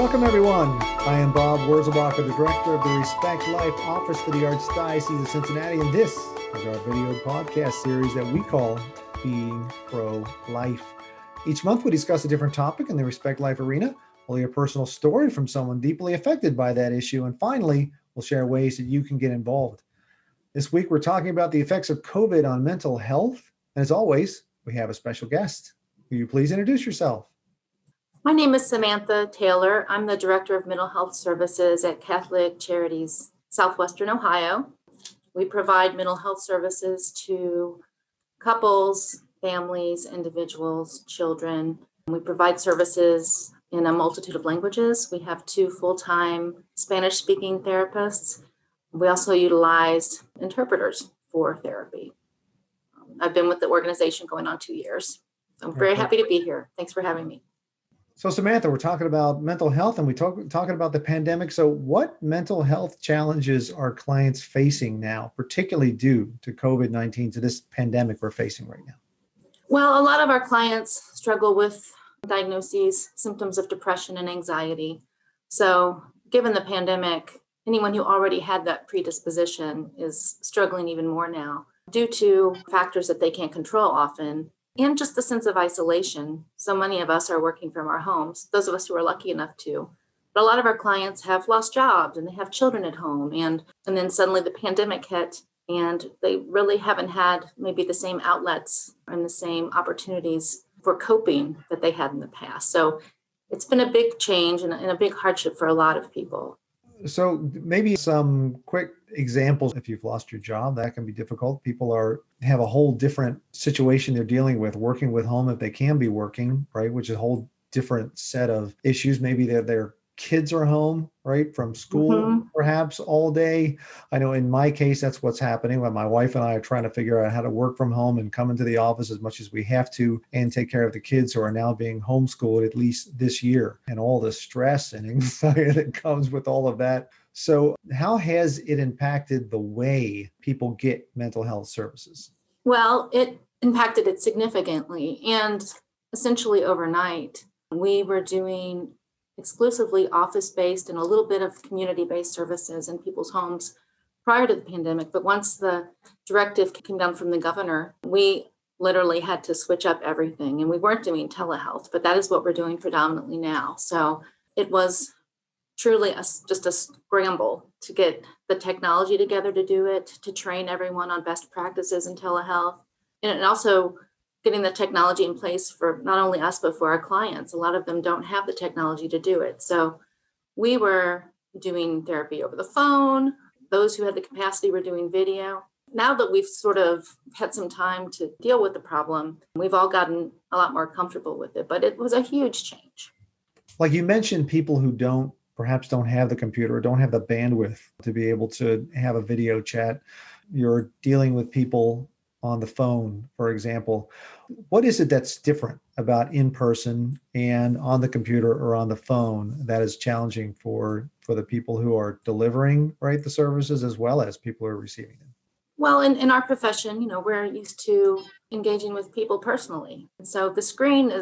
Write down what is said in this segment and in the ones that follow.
Welcome, everyone. I am Bob Wurzelbacher, the director of the Respect Life Office for the Archdiocese of Cincinnati, and this is our video podcast series that we call Being Pro-Life. Each month, we discuss a different topic in the Respect Life arena. We'll hear a personal story from someone deeply affected by that issue, and finally, we'll share ways that you can get involved. This week, we're talking about the effects of COVID on mental health, and as always, we have a special guest. Will you please introduce yourself? My name is Samantha Taylor. I'm the Director of Mental Health Services at Catholic Charities, Southwestern Ohio. We provide mental health services to couples, families, individuals, children. We provide services in a multitude of languages. We have 2 full-time Spanish-speaking therapists. We also utilize interpreters for therapy. I've been with the organization going on 2 years. I'm very happy to be here. Thanks for having me. So Samantha, we're talking about mental health and talking about the pandemic. So what mental health challenges are clients facing now, particularly due to COVID-19, to this pandemic we're facing right now? Well, a lot of our clients struggle with diagnoses, symptoms of depression and anxiety. So given the pandemic, anyone who already had that predisposition is struggling even more now due to factors that they can't control often. And just the sense of isolation. So many of us are working from our homes, those of us who are lucky enough to. But a lot of our clients have lost jobs and they have children at home. And then suddenly the pandemic hit and they really haven't had maybe the same outlets and the same opportunities for coping that they had in the past. So it's been a big change and a big hardship for a lot of people. So maybe some quick examples. If you've lost your job, that can be difficult. People have a whole different situation they're dealing with, working with home if they can be working, right? Which is a whole different set of issues. Maybe their kids are home, right? From school, perhaps all day. I know in my case, that's what's happening when my wife and I are trying to figure out how to work from home and come into the office as much as we have to and take care of the kids who are now being homeschooled at least this year, and all the stress and anxiety that comes with all of that. So how has it impacted the way people get mental health services? Well, it impacted it significantly. And essentially overnight, we were doing exclusively office-based and a little bit of community-based services in people's homes prior to the pandemic. But once the directive came down from the governor, we literally had to switch up everything. And we weren't doing telehealth, but that is what we're doing predominantly now. So it was truly just a scramble to get the technology together to do it, to train everyone on best practices in telehealth, and also getting the technology in place for not only us, but for our clients. A lot of them don't have the technology to do it. So we were doing therapy over the phone. Those who had the capacity were doing video. Now that we've sort of had some time to deal with the problem, we've all gotten a lot more comfortable with it, but it was a huge change. Like you mentioned, people who perhaps don't have the computer or don't have the bandwidth to be able to have a video chat. You're dealing with people on the phone, for example. What is it that's different about in person and on the computer or on the phone that is challenging for the people who are delivering, right, the services as well as people who are receiving them? Well, in our profession, we're used to engaging with people personally. And so the screen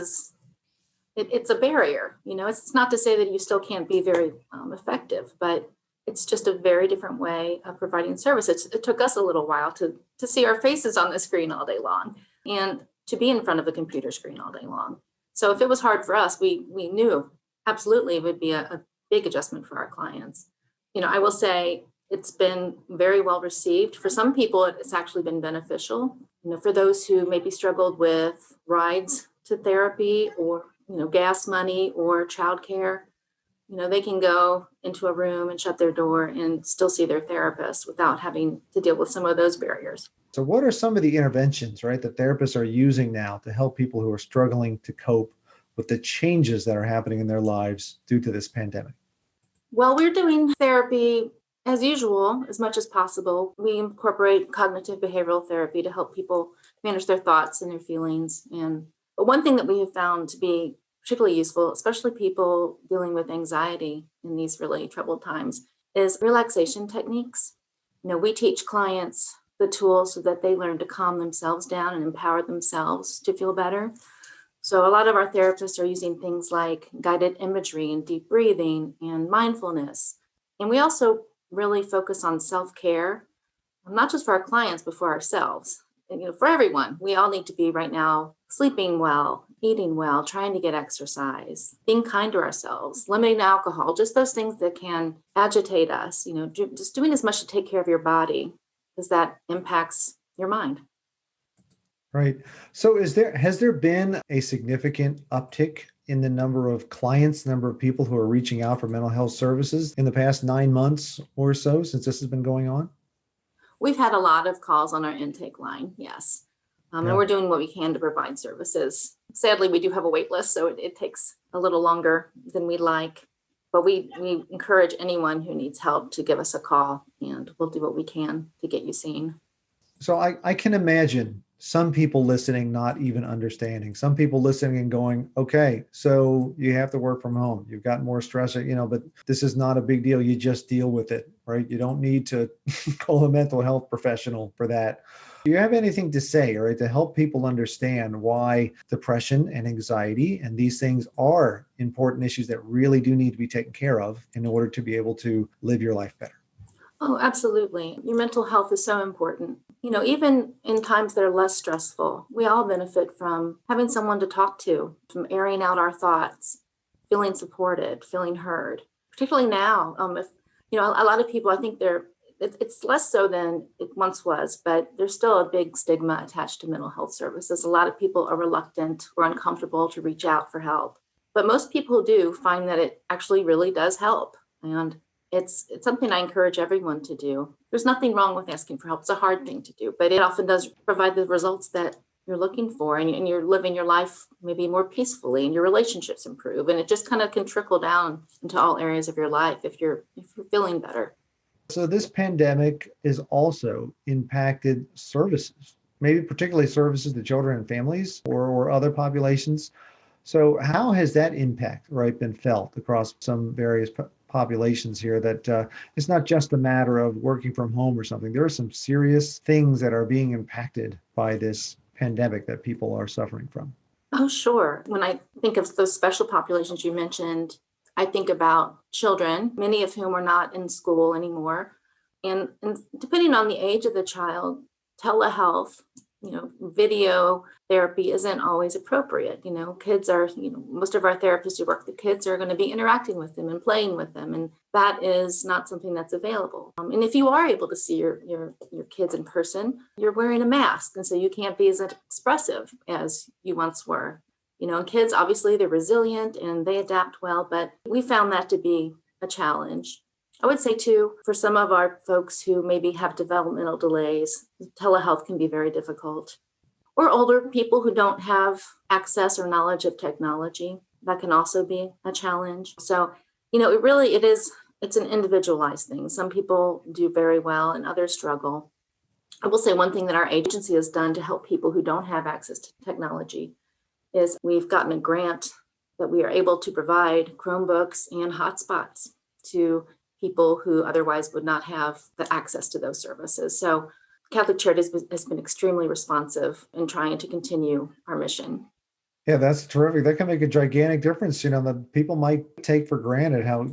it's a barrier. It's not to say that you still can't be very effective, but it's just a very different way of providing service. It took us a little while to see our faces on the screen all day long and to be in front of a computer screen all day long. So if it was hard for us, we knew absolutely it would be a big adjustment for our clients. I will say it's been very well received. For some people, it's actually been beneficial. For those who maybe struggled with rides to therapy or gas money or childcare, they can go into a room and shut their door and still see their therapist without having to deal with some of those barriers. So what are some of the interventions, right, that therapists are using now to help people who are struggling to cope with the changes that are happening in their lives due to this pandemic? Well, we're doing therapy as usual, as much as possible. We incorporate cognitive behavioral therapy to help people manage their thoughts and their feelings. But one thing that we have found to be particularly useful, especially people dealing with anxiety in these really troubled times, is relaxation techniques. We teach clients the tools so that they learn to calm themselves down and empower themselves to feel better. So a lot of our therapists are using things like guided imagery and deep breathing and mindfulness. And we also really focus on self-care, not just for our clients, but for ourselves. And, for everyone, we all need to be right now sleeping well, eating well, trying to get exercise, being kind to ourselves, limiting alcohol, just those things that can agitate us, just doing as much to take care of your body because that impacts your mind. Right. So has there been a significant uptick in the number of clients, number of people who are reaching out for mental health services in the past 9 months or so since this has been going on? We've had a lot of calls on our intake line, yes. And we're doing what we can to provide services. Sadly, we do have a wait list, so it takes a little longer than we'd like. But we encourage anyone who needs help to give us a call, and we'll do what we can to get you seen. So I can imagine some people listening not even understanding, some people listening and going, okay, so you have to work from home. You've got more stress, but this is not a big deal. You just deal with it, right? You don't need to call a mental health professional for that. Do you have anything to say, right, to help people understand why depression and anxiety and these things are important issues that really do need to be taken care of in order to be able to live your life better? Oh, absolutely. Your mental health is so important. Even in times that are less stressful, we all benefit from having someone to talk to, from airing out our thoughts, feeling supported, feeling heard. Particularly now, if a lot of people, I think it's less so than it once was, but there's still a big stigma attached to mental health services. A lot of people are reluctant or uncomfortable to reach out for help, but most people do find that it actually really does help, and it's something I encourage everyone to do. There's nothing wrong with asking for help. It's a hard thing to do, but it often does provide the results that you're looking for, and you're living your life maybe more peacefully, and your relationships improve, and it just kind of can trickle down into all areas of your life if you're feeling better. So this pandemic has also impacted services, maybe particularly services to children and families or other populations. So how has that impact, right, been felt across some various populations here that it's not just a matter of working from home or something. There are some serious things that are being impacted by this pandemic that people are suffering from. Oh, sure. When I think of those special populations you mentioned, I think about children, many of whom are not in school anymore. And depending on the age of the child, telehealth, video therapy isn't always appropriate. Kids are, most of our therapists who work with kids are going to be interacting with them and playing with them. And that is not something that's available. And if you are able to see your kids in person, you're wearing a mask. And so you can't be as expressive as you once were. And kids, obviously, they're resilient and they adapt well, but we found that to be a challenge. I would say, too, for some of our folks who maybe have developmental delays, telehealth can be very difficult. Or older people who don't have access or knowledge of technology, that can also be a challenge. So, it's an individualized thing. Some people do very well and others struggle. I will say one thing that our agency has done to help people who don't have access to technology is we've gotten a grant that we are able to provide Chromebooks and hotspots to people who otherwise would not have the access to those services. So Catholic Charities has been extremely responsive in trying to continue our mission. Yeah, that's terrific. That can make a gigantic difference. That people might take for granted how,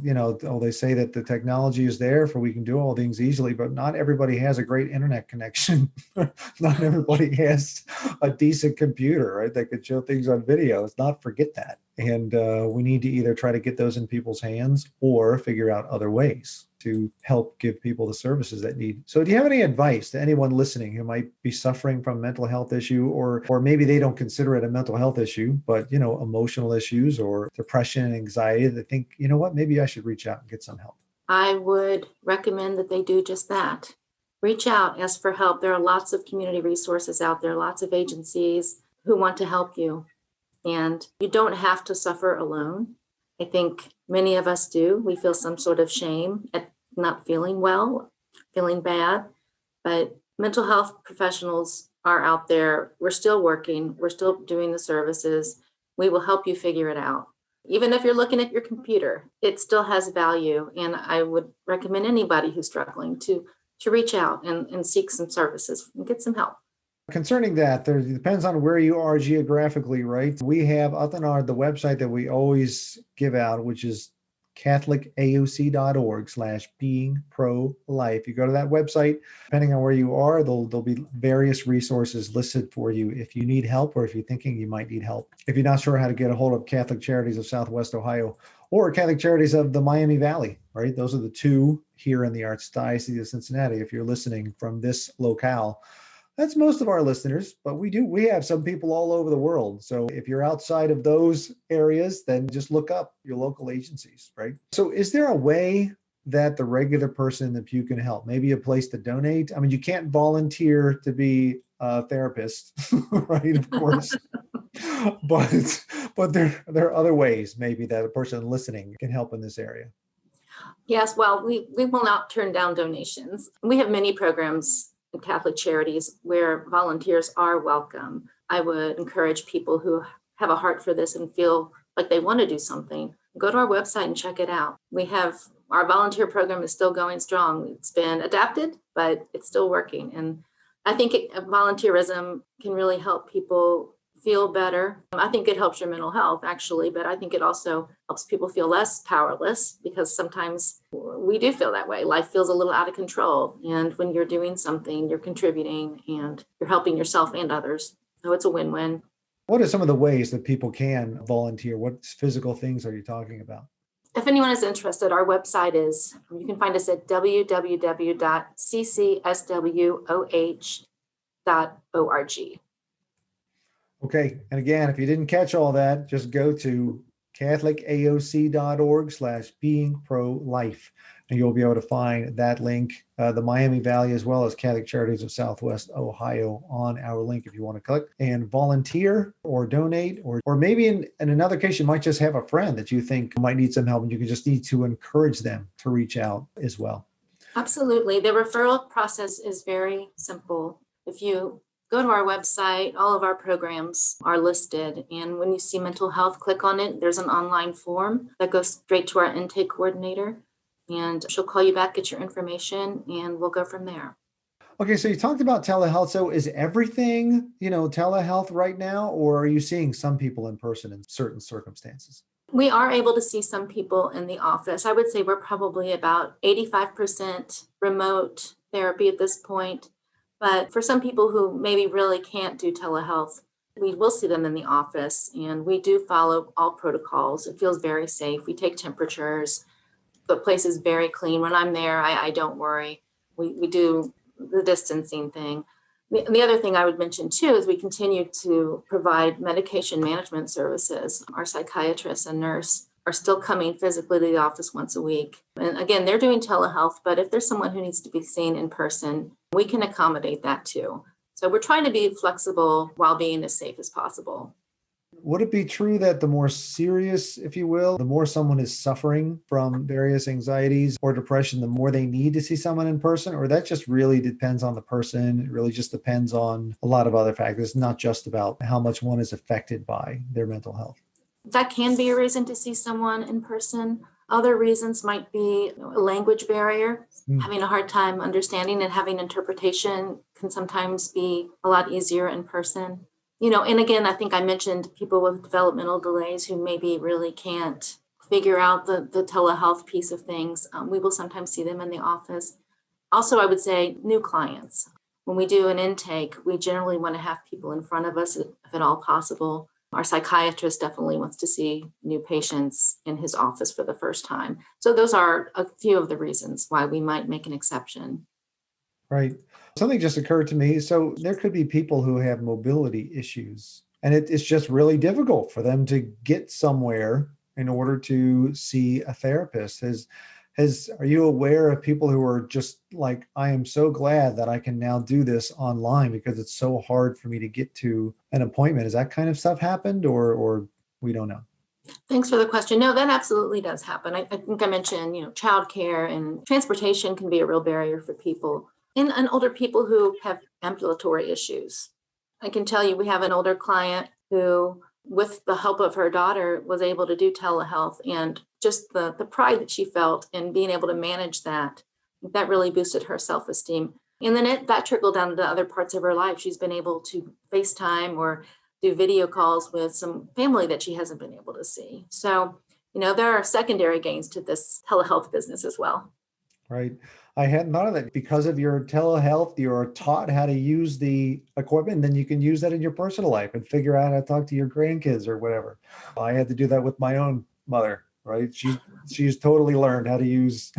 they say that the technology is there for we can do all things easily, but not everybody has a great internet connection. Not everybody has a decent computer, right? That could show things on video. Let's not forget that. And we need to either try to get those in people's hands or figure out other ways to help give people the services that need. So do you have any advice to anyone listening who might be suffering from a mental health issue, or maybe they don't consider it a mental health issue, but, emotional issues or depression and anxiety, they think, what, maybe I should reach out and get some help? I would recommend that they do just that. Reach out, ask for help. There are lots of community resources out there, lots of agencies who want to help you. And you don't have to suffer alone. I think many of us do. We feel some sort of shame at not feeling well, feeling bad. But mental health professionals are out there. We're still working. We're still doing the services. We will help you figure it out. Even if you're looking at your computer, it still has value. And I would recommend anybody who's struggling to reach out and seek some services and get some help. Concerning that, there depends on where you are geographically, right? We have up on the website that we always give out, which is catholicaoc.org/being-pro-life. You go to that website, depending on where you are, there'll be various resources listed for you if you need help or if you're thinking you might need help. If you're not sure how to get a hold of Catholic Charities of Southwest Ohio or Catholic Charities of the Miami Valley, right? Those are the two here in the Archdiocese of Cincinnati. If you're listening from this locale, that's most of our listeners, but we have some people all over the world. So if you're outside of those areas, then just look up your local agencies, right? So is there a way that the regular person in the pew can help? Maybe a place to donate? I mean, you can't volunteer to be a therapist, right? Of course. But there are other ways maybe that a person listening can help in this area. Yes, well, we will not turn down donations. We have many programs in Catholic Charities where volunteers are welcome. I would encourage people who have a heart for this and feel like they want to do something, go to our website and check it out. Our volunteer program is still going strong. It's been adapted, but it's still working. And I think volunteerism can really help people feel better. I think it helps your mental health, actually, but I think it also helps people feel less powerless, because sometimes we do feel that way. Life feels a little out of control. And when you're doing something, you're contributing and you're helping yourself and others. So it's a win-win. What are some of the ways that people can volunteer? What physical things are you talking about? If anyone is interested, our website you can find us at www.ccswoh.org. Okay. And again, if you didn't catch all that, just go to catholicaoc.org/being-pro-life, and you'll be able to find that link, the Miami Valley, as well as Catholic Charities of Southwest Ohio on our link if you want to click and volunteer or donate, or maybe in another case, you might just have a friend that you think might need some help and you can just need to encourage them to reach out as well. Absolutely. The referral process is very simple. If you go to our website, all of our programs are listed. And when you see mental health, click on it. There's an online form that goes straight to our intake coordinator. And she'll call you back, get your information, and we'll go from there. Okay, so you talked about telehealth. So is everything, telehealth right now, or are you seeing some people in person in certain circumstances? We are able to see some people in the office. I would say we're probably about 85% remote therapy at this point. But for some people who maybe really can't do telehealth, we will see them in the office, and we do follow all protocols. It feels very safe. We take temperatures. The place is very clean. When I'm there, I don't worry. We do the distancing thing. The other thing I would mention too is we continue to provide medication management services. Our psychiatrist and nurse are still coming physically to the office once a week. And again, they're doing telehealth, but if there's someone who needs to be seen in person, we can accommodate that too. So we're trying to be flexible while being as safe as possible. Would it be true that the more serious, if you will, the more someone is suffering from various anxieties or depression, the more they need to see someone in person? Or that just really depends on the person? It really just depends on a lot of other factors, not just about how much one is affected by their mental health. That can be a reason to see someone in person. Other reasons might be a language barrier. Having a hard time understanding and having interpretation can sometimes be a lot easier in person. And again, I think I mentioned people with developmental delays who maybe really can't figure out the telehealth piece of things. We will sometimes see them in the office. Also, I would say new clients. When we do an intake, we generally want to have people in front of us if at all possible. Our psychiatrist definitely wants to see new patients in his office for the first time. So those are a few of the reasons why we might make an exception. Right. Something just occurred to me. So there could be people who have mobility issues, and it's just really difficult for them to get somewhere in order to see a therapist. Are you aware of people who are just like, I am so glad that I can now do this online because it's so hard for me to get to an appointment? Has that kind of stuff happened, or we don't know? Thanks for the question. No, that absolutely does happen. I think I mentioned, childcare and transportation can be a real barrier for people. And older people who have ambulatory issues. I can tell you we have an older client who, with the help of her daughter, was able to do telehealth, and just the pride that she felt in being able to manage that really boosted her self-esteem. And then that trickled down to other parts of her life. She's been able to FaceTime or do video calls with some family that she hasn't been able to see. So, there are secondary gains to this telehealth business as well. Right. I hadn't thought of that. Because of your telehealth, you're taught how to use the equipment, and then you can use that in your personal life and figure out how to talk to your grandkids or whatever. I had to do that with my own mother, right? She's totally learned how to use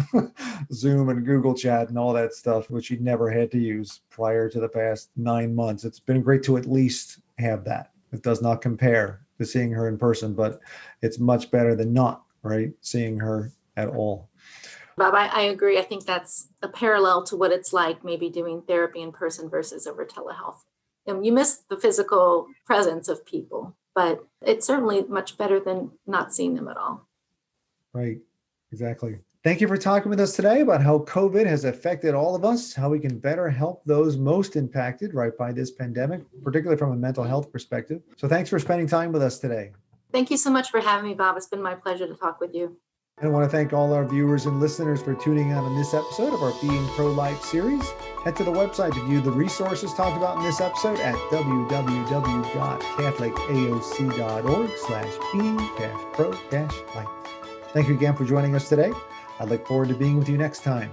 Zoom and Google Chat and all that stuff, which she never had to use prior to the past 9 months. It's been great to at least have that. It does not compare to seeing her in person, but it's much better than not, right? Seeing her at all. Bob, I agree. I think that's a parallel to what it's like maybe doing therapy in person versus over telehealth. You miss the physical presence of people, but it's certainly much better than not seeing them at all. Right. Exactly. Thank you for talking with us today about how COVID has affected all of us, how we can better help those most impacted by this pandemic, particularly from a mental health perspective. So thanks for spending time with us today. Thank you so much for having me, Bob. It's been my pleasure to talk with you. And I want to thank all our viewers and listeners for tuning in on this episode of our Being Pro-Life series. Head to the website to view the resources talked about in this episode at www.catholicaoc.org/being-pro-life. Thank you again for joining us today. I look forward to being with you next time.